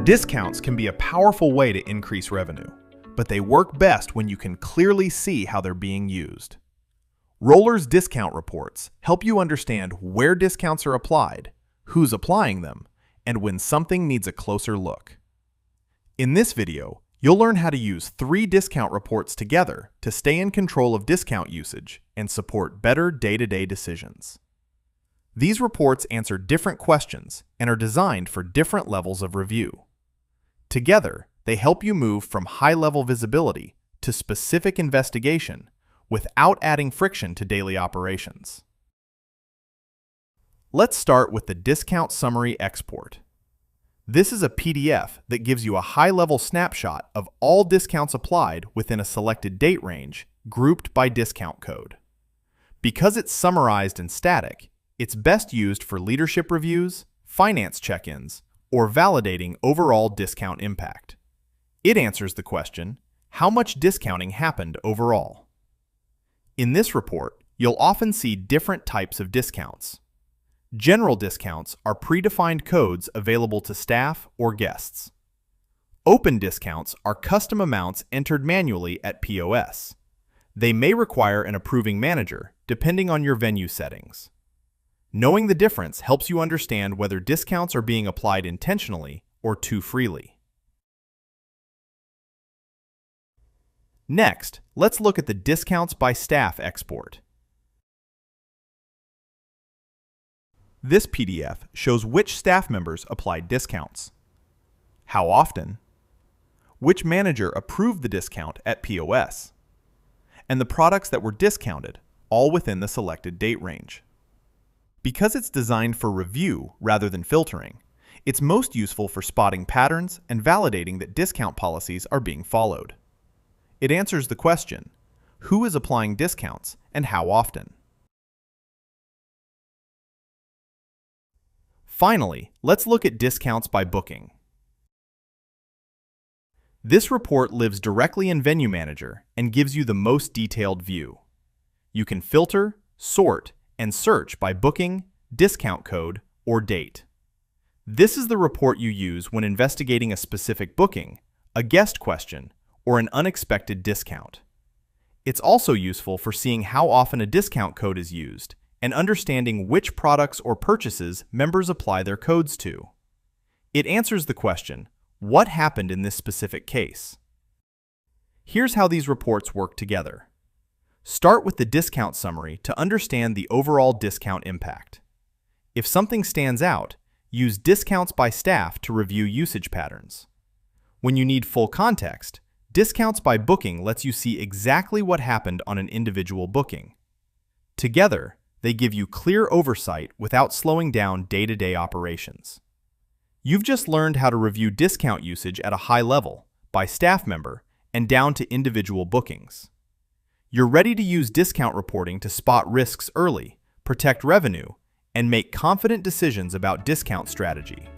Discounts can be a powerful way to increase revenue, but they work best when you can clearly see how they're being used. Roller's discount reports help you understand where discounts are applied, who's applying them, and when something needs a closer look. In this video, you'll learn how to use 3 discount reports together to stay in control of discount usage and support better day-to-day decisions. These reports answer different questions and are designed for different levels of review. Together, they help you move from high-level visibility to specific investigation without adding friction to daily operations. Let's start with the Discount Summary Export. This is a PDF that gives you a high-level snapshot of all discounts applied within a selected date range, grouped by discount code. Because it's summarized and static, it's best used for leadership reviews, finance check-ins, or validating overall discount impact. It answers the question, how much discounting happened overall? In this report, you'll often see different types of discounts. General discounts are predefined codes available to staff or guests. Open discounts are custom amounts entered manually at POS. They may require an approving manager, depending on your venue settings. Knowing the difference helps you understand whether discounts are being applied intentionally or too freely. Next, let's look at the Discounts by Staff export. This PDF shows which staff members applied discounts, how often, which manager approved the discount at POS, and the products that were discounted, all within the selected date range. Because it's designed for review rather than filtering, it's most useful for spotting patterns and validating that discount policies are being followed. It answers the question, who is applying discounts and how often? Finally, let's look at discounts by booking. This report lives directly in Venue Manager and gives you the most detailed view. You can filter, sort, and search by booking, discount code, or date. This is the report you use when investigating a specific booking, a guest question, or an unexpected discount. It's also useful for seeing how often a discount code is used and understanding which products or purchases members apply their codes to. It answers the question, what happened in this specific case? Here's how these reports work together. Start with the discount summary to understand the overall discount impact. If something stands out, use Discounts by Staff to review usage patterns. When you need full context, Discounts by Booking lets you see exactly what happened on an individual booking. Together, they give you clear oversight without slowing down day-to-day operations. You've just learned how to review discount usage at a high level, by staff member, and down to individual bookings. You're ready to use discount reporting to spot risks early, protect revenue, and make confident decisions about discount strategy.